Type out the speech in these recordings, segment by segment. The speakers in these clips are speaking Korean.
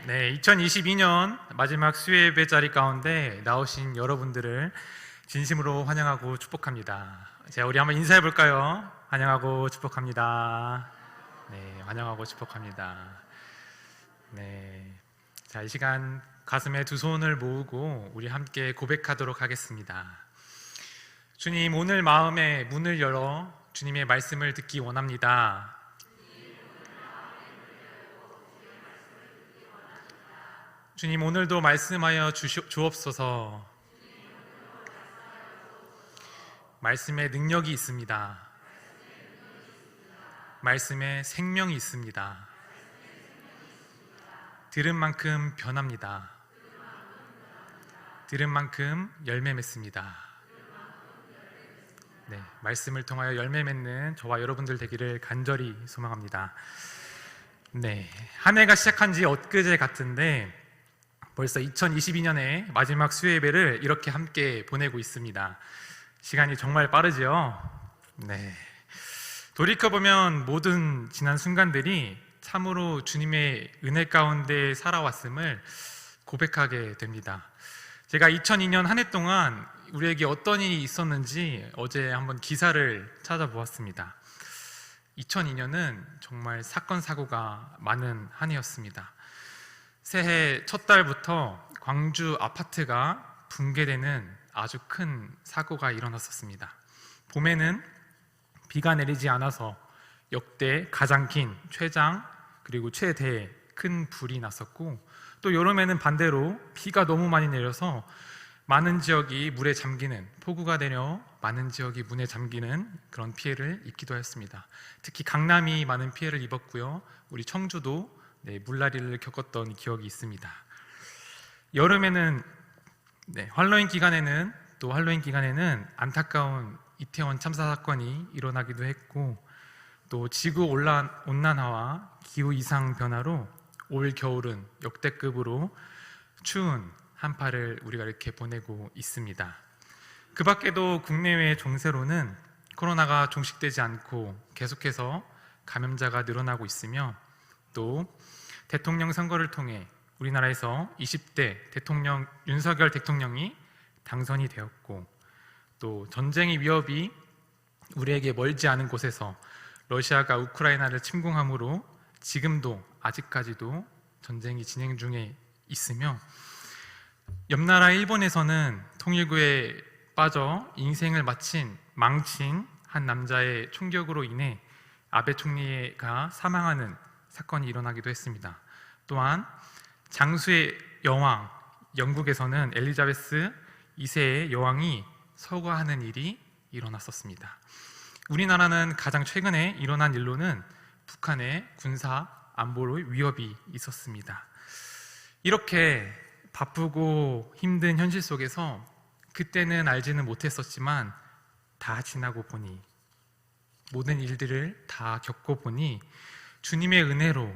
네, 2022년 마지막 수요 예배 자리 가운데 나오신 여러분들을 진심으로 환영하고 축복합니다. 자, 우리 한번 인사해 볼까요? 환영하고 축복합니다. 네, 환영하고 축복합니다. 네, 자, 이 시간 가슴에 두 손을 모으고 우리 함께 고백하도록 하겠습니다. 주님, 오늘 마음의 문을 열어 주님의 말씀을 듣기 원합니다. 주님, 오늘도 말씀하여 주옵소서. 말씀에 능력이 있습니다. 말씀에 생명이 있습니다. 들은 만큼 변합니다. 들은 만큼 열매 맺습니다. 네, 말씀을 통하여 열매 맺는 저와 여러분들 되기를 간절히 소망합니다. 네, 한 해가 시작한 지 엊그제 같은데 벌써 2022년의 마지막 수요 예배를 이렇게 함께 보내고 있습니다. 시간이 정말 빠르죠? 네. 돌이켜보면 모든 지난 순간들이 참으로 주님의 은혜 가운데 살아왔음을 고백하게 됩니다. 제가 2002년 한 해 동안 우리에게 어떤 일이 있었는지 어제 한번 기사를 찾아보았습니다. 2002년은 정말 사건 사고가 많은 한 해였습니다. 새해 첫 달부터 광주 아파트가 붕괴되는 아주 큰 사고가 일어났었습니다. 봄에는 비가 내리지 않아서 역대 가장 긴 최장 그리고 최대 큰 불이 났었고, 또 여름에는 반대로 비가 너무 많이 내려서 많은 지역이 물에 잠기는, 폭우가 내려 많은 지역이 물에 잠기는 그런 피해를 입기도 했습니다. 특히 강남이 많은 피해를 입었고요. 우리 청주도 물난리를 겪었던 기억이 있습니다. 여름에는 할로윈 기간에는 안타까운 이태원 참사 사건이 일어나기도 했고, 또 지구 온난화와 기후 이상 변화로 올 겨울은 역대급으로 추운 한파를 우리가 이렇게 보내고 있습니다. 그 밖에도 국내외 정세로는 코로나가 종식되지 않고 계속해서 감염자가 늘어나고 있으며, 또 대통령 선거를 통해 우리나라에서 20대 대통령 윤석열 대통령이 당선이 되었고, 또 전쟁의 위협이 우리에게 멀지 않은 곳에서 러시아가 우크라이나를 침공함으로 지금도 아직까지도 전쟁이 진행 중에 있으며, 옆나라 일본에서는 통일구에 빠져 인생을 망친 한 남자의 총격으로 인해 아베 총리가 사망하는 사건이 일어나기도 했습니다. 또한 장수의 여왕, 영국에서는 엘리자베스 2세의 여왕이 서거하는 일이 일어났었습니다. 우리나라는 가장 최근에 일어난 일로는 북한의 군사 안보로 위협이 있었습니다. 이렇게 바쁘고 힘든 현실 속에서 그때는 알지는 못했었지만 다 지나고 보니, 모든 일들을 다 겪어보니 주님의 은혜로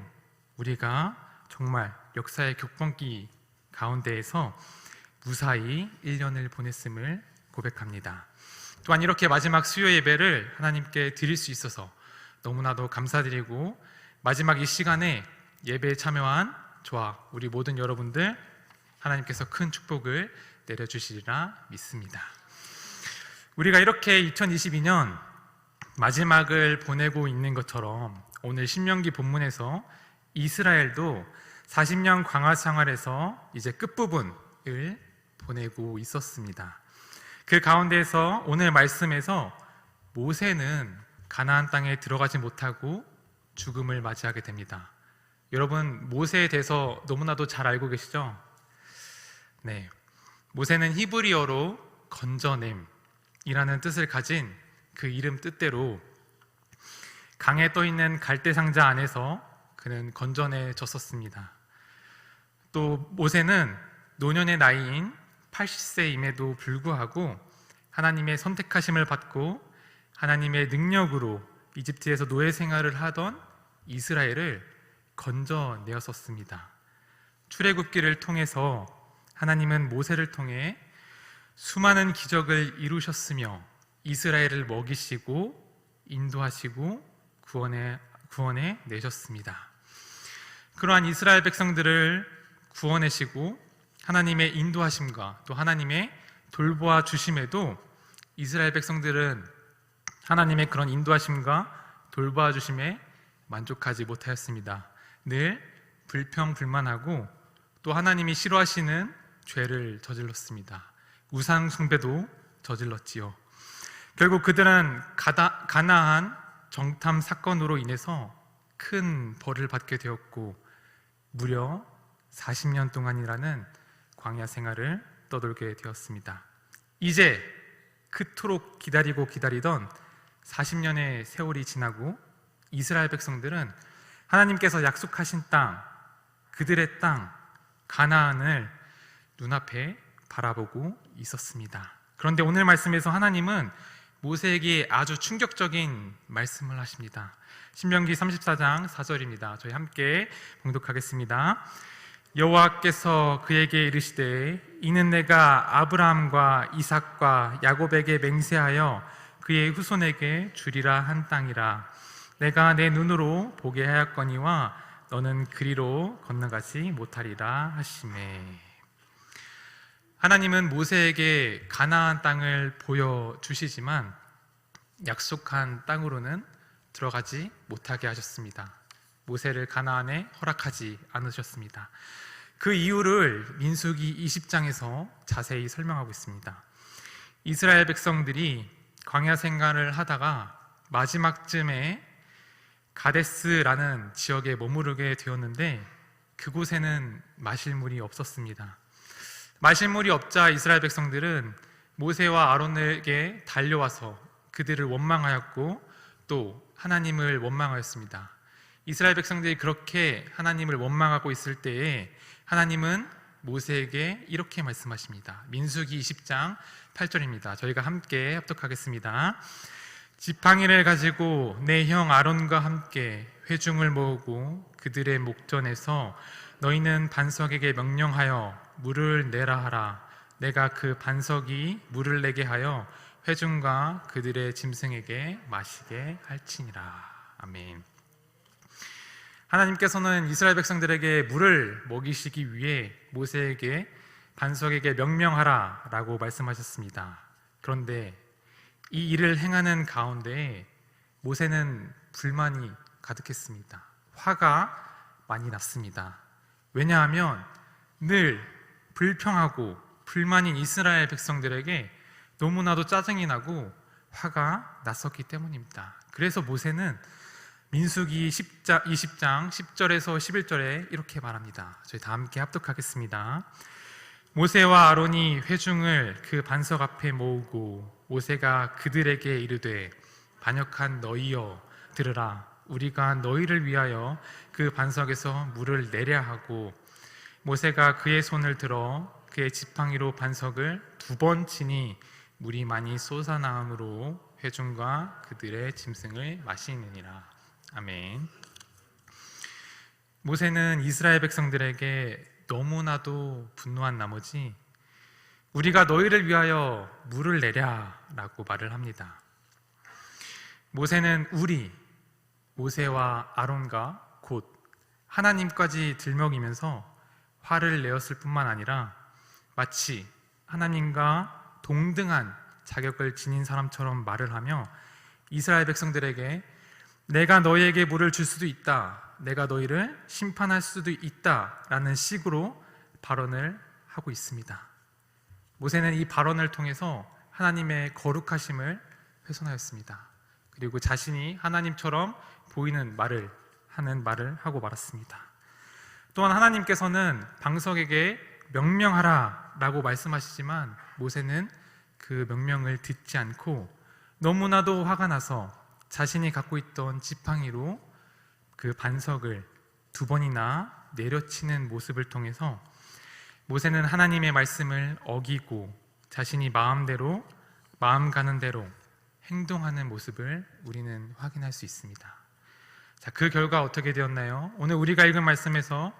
우리가 정말 역사의 격번기 가운데에서 무사히 1년을 보냈음을 고백합니다. 또한 이렇게 마지막 수요 예배를 하나님께 드릴 수 있어서 너무나도 감사드리고, 마지막 이 시간에 예배에 참여한 저와 우리 모든 여러분들 하나님께서 큰 축복을 내려주시리라 믿습니다. 우리가 이렇게 2022년 마지막을 보내고 있는 것처럼 오늘 신명기 본문에서 이스라엘도 40년 광야 생활에서 이제 끝부분을 보내고 있었습니다. 그 가운데에서 오늘 말씀에서 모세는 가나안 땅에 들어가지 못하고 죽음을 맞이하게 됩니다. 여러분, 모세에 대해서 너무나도 잘 알고 계시죠? 네, 모세는 히브리어로 건져냄이라는 뜻을 가진 그 이름 뜻대로 강에 떠있는 갈대 상자 안에서 그는 건져내졌었습니다. 또 모세는 노년의 나이인 80세임에도 불구하고 하나님의 선택하심을 받고 하나님의 능력으로 이집트에서 노예 생활을 하던 이스라엘을 건져내었었습니다. 출애굽기를 통해서 하나님은 모세를 통해 수많은 기적을 이루셨으며 이스라엘을 먹이시고 인도하시고 구원해 내셨습니다. 그러한 이스라엘 백성들을 구원하시고 하나님의 인도하심과 또 하나님의 돌보아 주심에도 이스라엘 백성들은 하나님의 그런 인도하심과 돌보아 주심에 만족하지 못하였습니다. 늘 불평불만하고 또 하나님이 싫어하시는 죄를 저질렀습니다. 우상 숭배도 저질렀지요. 결국 그들은 가나안 정탐 사건으로 인해서 큰 벌을 받게 되었고 무려 40년 동안이라는 광야 생활을 떠돌게 되었습니다. 이제 그토록 기다리던 40년의 세월이 지나고 이스라엘 백성들은 하나님께서 약속하신 땅, 그들의 땅 가나안을 눈앞에 바라보고 있었습니다. 그런데 오늘 말씀에서 하나님은 모세에게 아주 충격적인 말씀을 하십니다. 신명기 34장 4절입니다. 저희 함께 봉독하겠습니다. 여호와께서 그에게 이르시되 이는 내가 아브라함과 이삭과 야곱에게 맹세하여 그의 후손에게 주리라 한 땅이라. 내가 내 눈으로 보게 하였거니와 너는 그리로 건너가지 못하리라 하시매. 하나님은 모세에게 가나안 땅을 보여주시지만 약속한 땅으로는 들어가지 못하게 하셨습니다. 모세를 가나안에 허락하지 않으셨습니다. 그 이유를 민수기 20장에서 자세히 설명하고 있습니다. 이스라엘 백성들이 광야 생활을 하다가 마지막쯤에 가데스라는 지역에 머무르게 되었는데 그곳에는 마실 물이 없었습니다. 마실 물이 없자 이스라엘 백성들은 모세와 아론에게 달려와서 그들을 원망하였고 또 하나님을 원망하였습니다. 이스라엘 백성들이 그렇게 하나님을 원망하고 있을 때에 하나님은 모세에게 이렇게 말씀하십니다. 민수기 20장 8절입니다. 저희가 함께 합독하겠습니다. 지팡이를 가지고 내 형 아론과 함께 회중을 모으고 그들의 목전에서 너희는 반석에게 명령하여 물을 내라 하라. 내가 그 반석이 물을 내게 하여 회중과 그들의 짐승에게 마시게 할지니라. 아멘. 하나님께서는 이스라엘 백성들에게 물을 먹이시기 위해 모세에게 반석에게 명령하라 라고 말씀하셨습니다. 그런데 이 일을 행하는 가운데 모세는 불만이 가득했습니다. 화가 많이 났습니다. 왜냐하면 늘 불평하고 불만인 이스라엘 백성들에게 너무나도 짜증이 나고 화가 났었기 때문입니다. 그래서 모세는 민수기 20장 10절에서 11절에 이렇게 말합니다. 저희 다 함께 합독하겠습니다. 모세와 아론이 회중을 그 반석 앞에 모으고 모세가 그들에게 이르되 반역한 너희여 들으라. 우리가 너희를 위하여 그 반석에서 물을 내려 하고 모세가 그의 손을 들어 그의 지팡이로 반석을 2번 치니 물이 많이 솟아나므로 회중과 그들의 짐승을 마시느니라. 아멘. 모세는 이스라엘 백성들에게 너무나도 분노한 나머지 우리가 너희를 위하여 물을 내랴 라고 말을 합니다. 모세는 모세와 아론과 곧 하나님까지 들먹이면서 화를 내었을 뿐만 아니라 마치 하나님과 동등한 자격을 지닌 사람처럼 말을 하며 이스라엘 백성들에게 내가 너희에게 물을 줄 수도 있다, 내가 너희를 심판할 수도 있다 라는 식으로 발언을 하고 있습니다. 모세는 이 발언을 통해서 하나님의 거룩하심을 훼손하였습니다. 그리고 자신이 하나님처럼 보이는 하는 말을 하고 말았습니다. 또한 하나님께서는 반석에게 명령하라 라고 말씀하시지만 모세는 그 명령을 듣지 않고 너무나도 화가 나서 자신이 갖고 있던 지팡이로 그 반석을 2번이나 내려치는 모습을 통해서 모세는 하나님의 말씀을 어기고 자신이 마음 가는 대로 행동하는 모습을 우리는 확인할 수 있습니다. 자, 그 결과 어떻게 되었나요? 오늘 우리가 읽은 말씀에서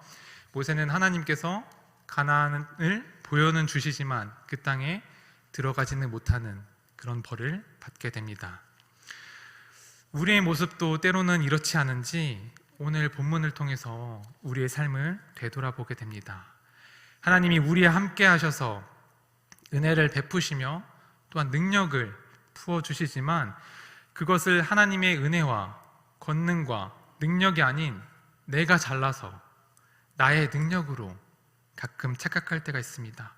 모세는 하나님께서 가나안을 보여는 주시지만 그 땅에 들어가지는 못하는 그런 벌을 받게 됩니다. 우리의 모습도 때로는 이렇지 않은지 오늘 본문을 통해서 우리의 삶을 되돌아보게 됩니다. 하나님이 우리와 함께 하셔서 은혜를 베푸시며 또한 능력을 부어주시지만 그것을 하나님의 은혜와 권능과 능력이 아닌 내가 잘나서 나의 능력으로 가끔 착각할 때가 있습니다.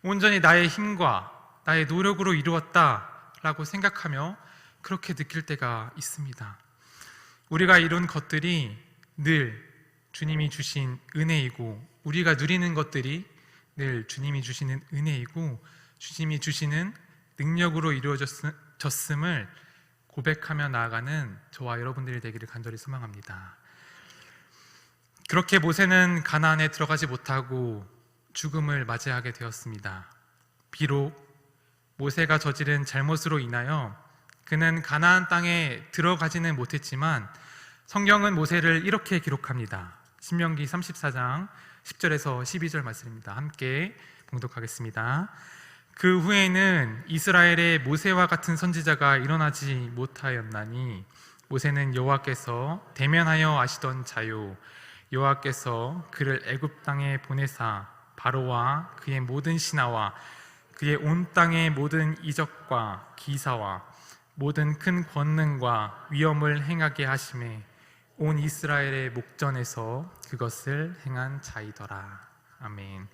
온전히 나의 힘과 나의 노력으로 이루었다라고 생각하며 그렇게 느낄 때가 있습니다. 우리가 이룬 것들이 늘 주님이 주신 은혜이고 우리가 누리는 것들이 늘 주님이 주시는 은혜이고 주님이 주시는 능력으로 이루어졌음을 고백하며 나아가는 저와 여러분들이 되기를 간절히 소망합니다. 그렇게 모세는 가나안에 들어가지 못하고 죽음을 맞이하게 되었습니다. 비록 모세가 저지른 잘못으로 인하여 그는 가나안 땅에 들어가지는 못했지만 성경은 모세를 이렇게 기록합니다. 신명기 34장 10절에서 12절 말씀입니다. 함께 봉독하겠습니다. 그 후에는 이스라엘의 모세와 같은 선지자가 일어나지 못하였나니 모세는 여호와께서 대면하여 아시던 자요 여호와께서 그를 애굽 땅에 보내사 바로와 그의 모든 신하와 그의 온 땅의 모든 이적과 기사와 모든 큰 권능과 위엄을 행하게 하심에 온 이스라엘의 목전에서 그것을 행한 자이더라. 아멘.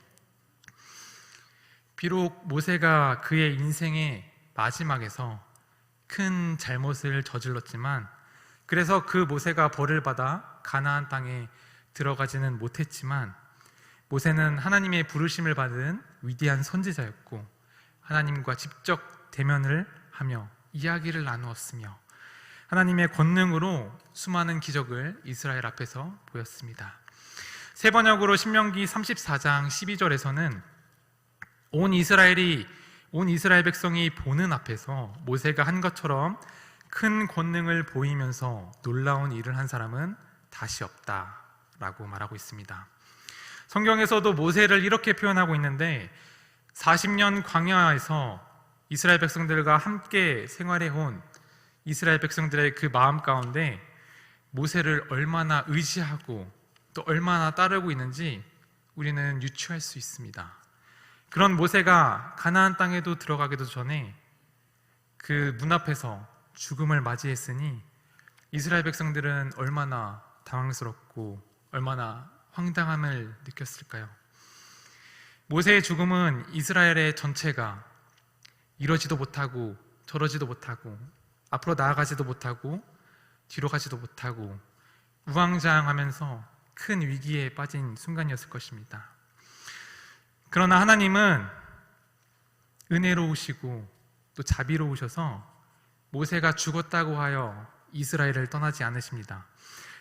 비록 모세가 그의 인생의 마지막에서 큰 잘못을 저질렀지만 그래서 그 모세가 벌을 받아 가나안 땅에 들어가지는 못했지만 모세는 하나님의 부르심을 받은 위대한 선지자였고 하나님과 직접 대면을 하며 이야기를 나누었으며 하나님의 권능으로 수많은 기적을 이스라엘 앞에서 보였습니다. 세 번역으로 신명기 34장 12절에서는 온 이스라엘 백성이 보는 앞에서 모세가 한 것처럼 큰 권능을 보이면서 놀라운 일을 한 사람은 다시 없다라고 말하고 있습니다. 성경에서도 모세를 이렇게 표현하고 있는데 40년 광야에서 이스라엘 백성들과 함께 생활해 온 이스라엘 백성들의 그 마음 가운데 모세를 얼마나 의지하고 또 얼마나 따르고 있는지 우리는 유추할 수 있습니다. 그런 모세가 가나안 땅에도 들어가기도 전에 그 문 앞에서 죽음을 맞이했으니 이스라엘 백성들은 얼마나 당황스럽고 얼마나 황당함을 느꼈을까요? 모세의 죽음은 이스라엘의 전체가 이러지도 못하고 저러지도 못하고 앞으로 나아가지도 못하고 뒤로 가지도 못하고 우왕좌왕하면서 큰 위기에 빠진 순간이었을 것입니다. 그러나 하나님은 은혜로우시고 또 자비로우셔서 모세가 죽었다고 하여 이스라엘을 떠나지 않으십니다.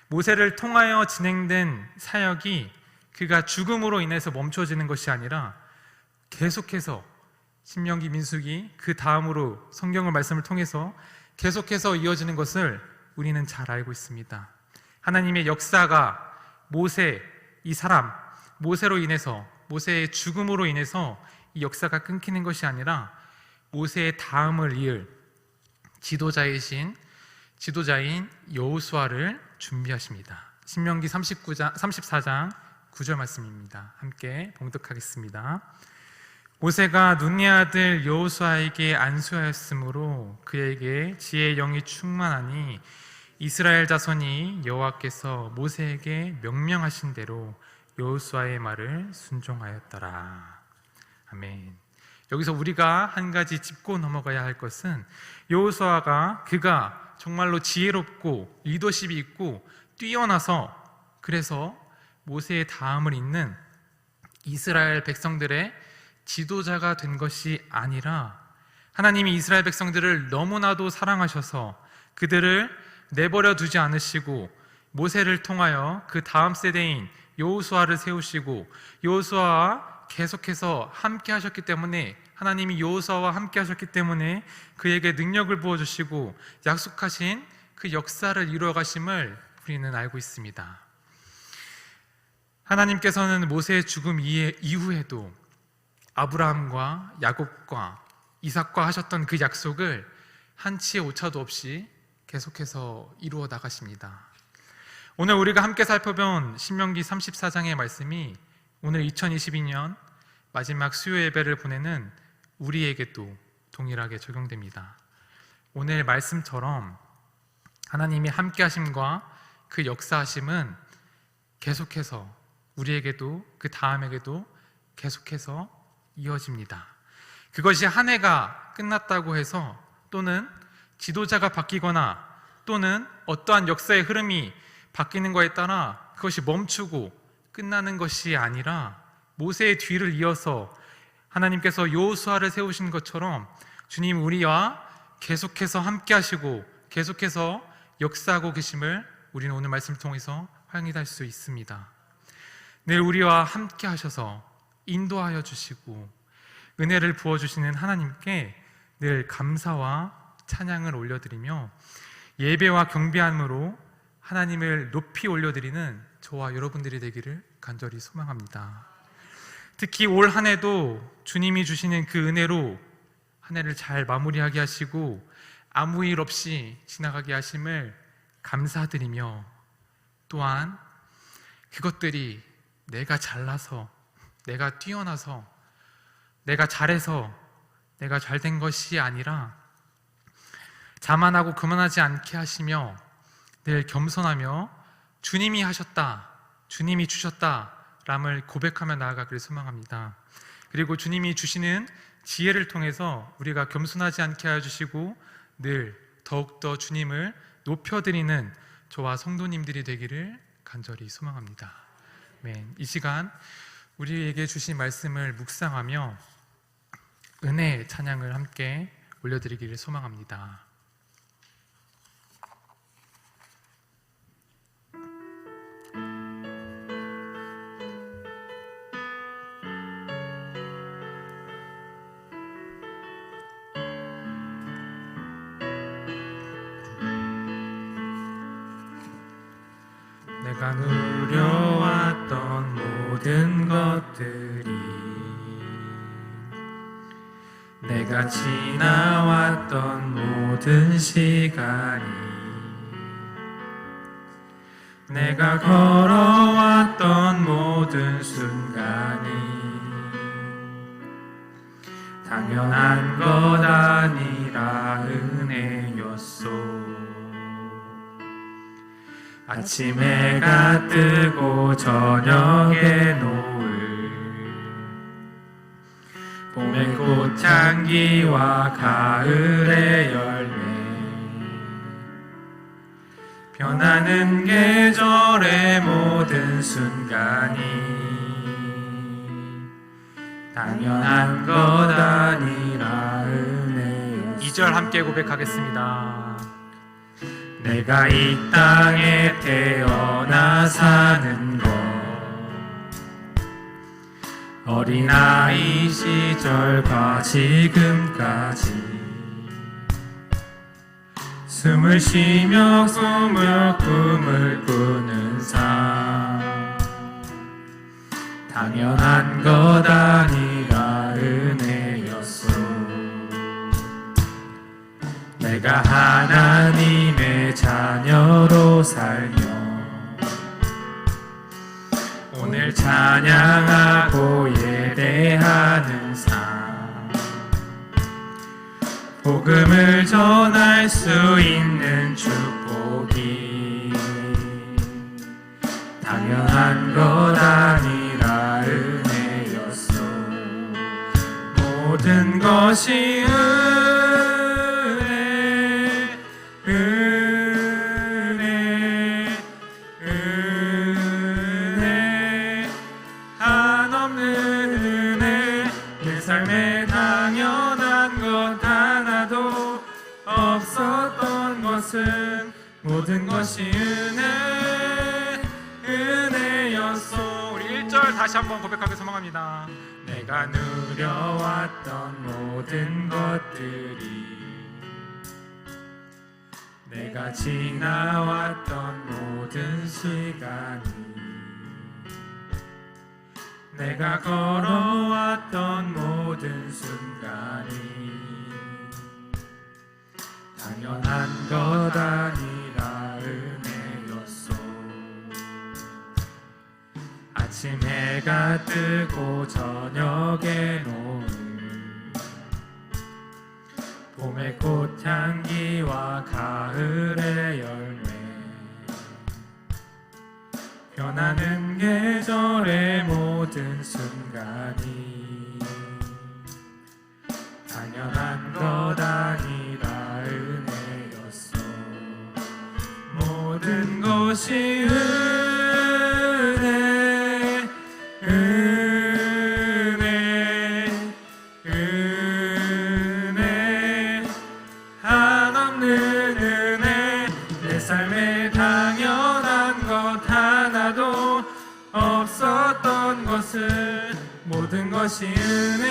모세를 통하여 진행된 사역이 그가 죽음으로 인해서 멈춰지는 것이 아니라 계속해서 신명기 민수기 그 다음으로 성경의 말씀을 통해서 계속해서 이어지는 것을 우리는 잘 알고 있습니다. 하나님의 역사가 모세, 이 사람 모세로 인해서 모세의 죽음으로 인해서 이 역사가 끊기는 것이 아니라 모세의 다음을 이을 지도자인 여호수아를 준비하십니다. 신명기 34장 9절 말씀입니다. 함께 봉독하겠습니다. 모세가 눈의 아들 여호수아에게 안수하였으므로 그에게 지혜의 영이 충만하니 이스라엘 자손이 여호와께서 모세에게 명령하신 대로 여호수아의 말을 순종하였더라. 아멘. 여기서 우리가 한 가지 짚고 넘어가야 할 것은 여호수아가 그가 정말로 지혜롭고 리더십이 있고 뛰어나서 그래서 모세의 다음을 잇는 이스라엘 백성들의 지도자가 된 것이 아니라 하나님이 이스라엘 백성들을 너무나도 사랑하셔서 그들을 내버려 두지 않으시고 모세를 통하여 그 다음 세대인 여호수아를 세우시고 여호수아와 계속해서 함께 하셨기 때문에 하나님이 여호수아와 함께 하셨기 때문에 그에게 능력을 부어주시고 약속하신 그 역사를 이루어가심을 우리는 알고 있습니다. 하나님께서는 모세의 죽음 이후에도 아브라함과 야곱과 이삭과 하셨던 그 약속을 한치의 오차도 없이 계속해서 이루어 나가십니다. 오늘 우리가 함께 살펴본 신명기 34장의 말씀이 오늘 2022년 마지막 수요 예배를 보내는 우리에게도 동일하게 적용됩니다. 오늘 말씀처럼 하나님이 함께 하심과 그 역사하심은 계속해서 우리에게도 그 다음에게도 계속해서 이어집니다. 그것이 한 해가 끝났다고 해서 또는 지도자가 바뀌거나 또는 어떠한 역사의 흐름이 바뀌는 것에 따라 그것이 멈추고 끝나는 것이 아니라 모세의 뒤를 이어서 하나님께서 여호수아를 세우신 것처럼 주님 우리와 계속해서 함께 하시고 계속해서 역사하고 계심을 우리는 오늘 말씀을 통해서 확인할 수 있습니다. 늘 우리와 함께 하셔서 인도하여 주시고 은혜를 부어주시는 하나님께 늘 감사와 찬양을 올려드리며 예배와 경배함으로 하나님을 높이 올려드리는 저와 여러분들이 되기를 간절히 소망합니다. 특히 올 한 해도 주님이 주시는 그 은혜로 한 해를 잘 마무리하게 하시고 아무 일 없이 지나가게 하심을 감사드리며 또한 그것들이 내가 잘나서, 내가 뛰어나서, 내가 잘해서, 내가 잘된 것이 아니라 자만하고 그만하지 않게 하시며 늘 겸손하며 주님이 하셨다, 주님이 주셨다 람을 고백하며 나아가기를 소망합니다. 그리고 주님이 주시는 지혜를 통해서 우리가 겸손하지 않게 하여 주시고 늘 더욱더 주님을 높여드리는 저와 성도님들이 되기를 간절히 소망합니다. 이 시간 우리에게 주신 말씀을 묵상하며 은혜의 찬양을 함께 올려드리기를 소망합니다. 내가 누려왔던 모든 것들이 내가 지나왔던 모든 시간이 내가 걸어왔던 모든 순간이 당연한 것 아니라 은혜였소. 아침 해가 뜨고 저녁에 노을 봄의 꽃향기와 가을의 열매 변하는 계절의 모든 순간이 당연한 것 아니라 은혜였어. 2절 함께 고백하겠습니다. 내가 이 땅에 태어나 사는 것 어린아이 시절과 지금까지 숨을 쉬며 꿈을 꾸는 삶 당연한 것 아니라 은혜였소. 내가 하나님의 자녀로 살며 오늘 찬양하고 예배하는 삶 복음을 전할 수 있는 축복이 당연한 것 아니라 은혜였소. 모든 것이 은혜 한없는 은혜 내 삶에 당연한 것 하나도 없었던 것은 모든 것이 은혜였소. 우리 1절 다시 한번 고백하기 소망합니다. 내가 누려왔던 모든 것들이 내가 지나왔던 모든 시간이 내가 걸어왔던 모든 순간이 당연한 것 아니라 은혜였소. 아침 아침 해가 뜨고 저녁에 노을 봄의 꽃향기와 가을의 열매 변하는 계절의 모든 순간이 당연한 것 아니라 은혜였어. 모든 것이 은혜 은혜 은혜 한없는 은혜 내 삶에 당연한 것 하나도 없었던 것을 모든 것이 은혜였어.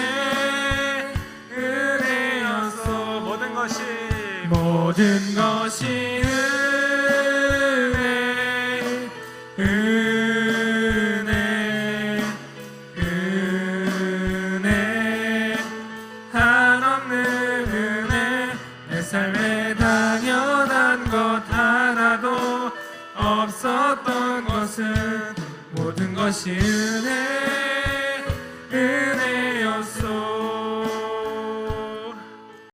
모든 것이 모든 것이 은혜 은혜 한없는 은혜 내 삶에 당연한 것 하나도 없었던 것은 모든 것이 은혜